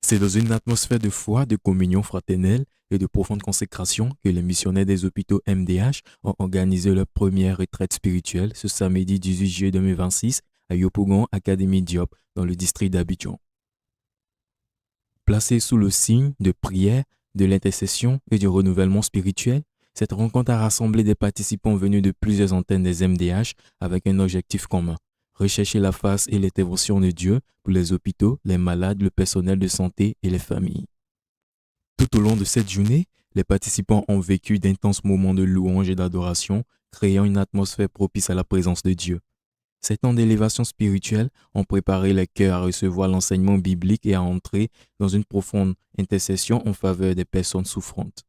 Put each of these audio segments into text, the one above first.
C'est dans une atmosphère de foi, de communion fraternelle et de profonde consécration que les missionnaires des hôpitaux MDH ont organisé leur première retraite spirituelle ce samedi 18 juillet 2026 à Yopougon Académie Diop dans le district d'Abidjan. Placée sous le signe de prière, de l'intercession et du renouvellement spirituel, cette rencontre a rassemblé des participants venus de plusieurs antennes des MDH avec un objectif commun: rechercher la face et l'intervention de Dieu pour les hôpitaux, les malades, le personnel de santé et les familles. Tout au long de cette journée, les participants ont vécu d'intenses moments de louange et d'adoration, créant une atmosphère propice à la présence de Dieu. Ces temps d'élévation spirituelle ont préparé les cœurs à recevoir l'enseignement biblique et à entrer dans une profonde intercession en faveur des personnes souffrantes.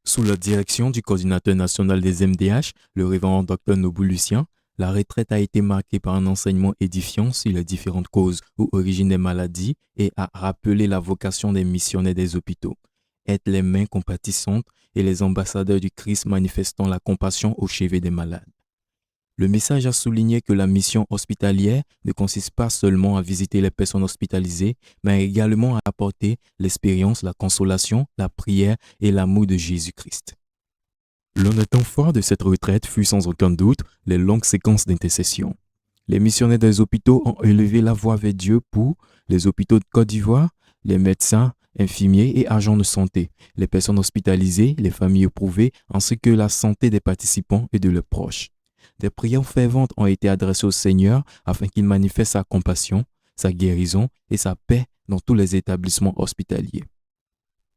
Sous la direction du coordinateur national des MDH, le révérend Dr Nobu Lucien, la retraite a été marquée par un enseignement édifiant sur les différentes causes ou origines des maladies et a rappelé la vocation des missionnaires des hôpitaux: être les mains compatissantes et les ambassadeurs du Christ manifestant la compassion au chevet des malades. Le message a souligné que la mission hospitalière ne consiste pas seulement à visiter les personnes hospitalisées, mais également à apporter l'expérience, la consolation, la prière et l'amour de Jésus-Christ. L'un des temps forts de cette retraite fut sans aucun doute les longues séquences d'intercession. Les missionnaires des hôpitaux ont élevé la voix vers Dieu pour les hôpitaux de Côte d'Ivoire, les médecins, infirmiers et agents de santé, les personnes hospitalisées, les familles éprouvées, ainsi que la santé des participants et de leurs proches. Des prières ferventes ont été adressées au Seigneur afin qu'il manifeste sa compassion, sa guérison et sa paix dans tous les établissements hospitaliers.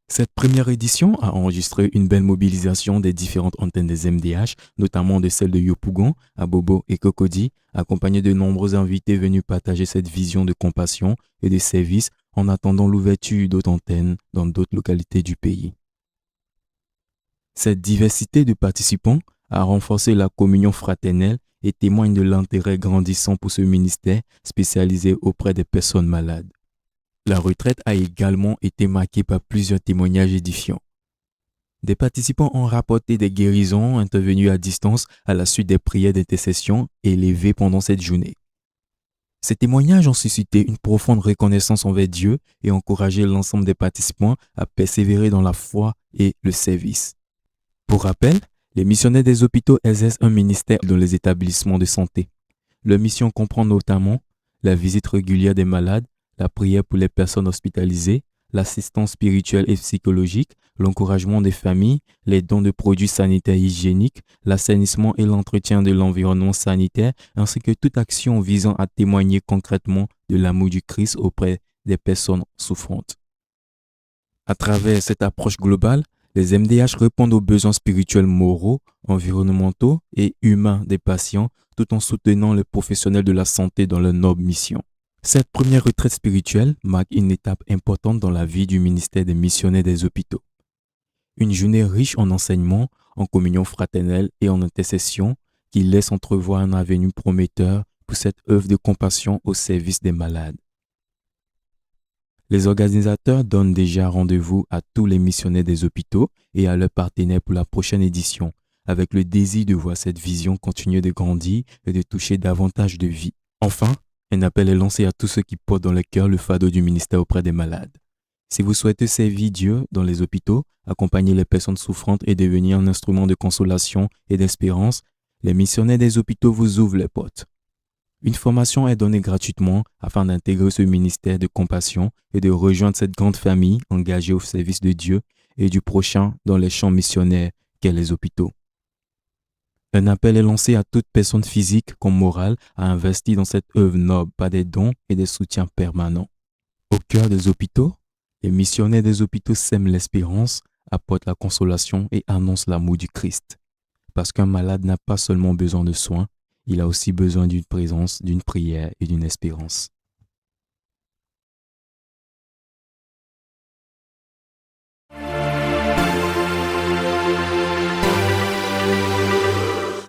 Cette première édition a enregistré une belle mobilisation des différentes antennes des MDH, notamment de celles de Yopougon, Abobo et Cocody, accompagnée de nombreux invités venus partager cette vision de compassion et de service en attendant l'ouverture d'autres antennes dans d'autres localités du pays. Cette diversité de participants a renforcé la communion fraternelle et témoigne de l'intérêt grandissant pour ce ministère spécialisé auprès des personnes malades. La retraite a également été marquée par plusieurs témoignages édifiants. Des participants ont rapporté des guérisons intervenues à distance à la suite des prières d'intercession élevées pendant cette journée. Ces témoignages ont suscité une profonde reconnaissance envers Dieu et encouragé l'ensemble des participants à persévérer dans la foi et le service. Pour rappel, les missionnaires des hôpitaux exercent un ministère dans les établissements de santé. Leur mission comprend notamment la visite régulière des malades, la prière pour les personnes hospitalisées, l'assistance spirituelle et psychologique, l'encouragement des familles, les dons de produits sanitaires et hygiéniques, l'assainissement et l'entretien de l'environnement sanitaire, ainsi que toute action visant à témoigner concrètement de l'amour du Christ auprès des personnes souffrantes. À travers cette approche globale, les MDH répondent aux besoins spirituels, moraux, environnementaux et humains des patients, tout en soutenant les professionnels de la santé dans leur noble mission. Cette première retraite spirituelle marque une étape importante dans la vie du ministère des missionnaires des hôpitaux. Une journée riche en enseignements, en communion fraternelle et en intercession qui laisse entrevoir un avenir prometteur pour cette œuvre de compassion au service des malades. Les organisateurs donnent déjà rendez-vous à tous les missionnaires des hôpitaux et à leurs partenaires pour la prochaine édition, avec le désir de voir cette vision continuer de grandir et de toucher davantage de vies. Enfin, un appel est lancé à tous ceux qui portent dans le cœur le fardeau du ministère auprès des malades. Si vous souhaitez servir Dieu dans les hôpitaux, accompagner les personnes souffrantes et devenir un instrument de consolation et d'espérance, les missionnaires des hôpitaux vous ouvrent les portes. Une formation est donnée gratuitement afin d'intégrer ce ministère de compassion et de rejoindre cette grande famille engagée au service de Dieu et du prochain dans les champs missionnaires qu'est les hôpitaux. Un appel est lancé à toute personne physique comme morale à investir dans cette œuvre noble par des dons et des soutiens permanents. Au cœur des hôpitaux, les missionnaires des hôpitaux sèment l'espérance, apportent la consolation et annoncent l'amour du Christ. Parce qu'un malade n'a pas seulement besoin de soins, il a aussi besoin d'une présence, d'une prière et d'une espérance.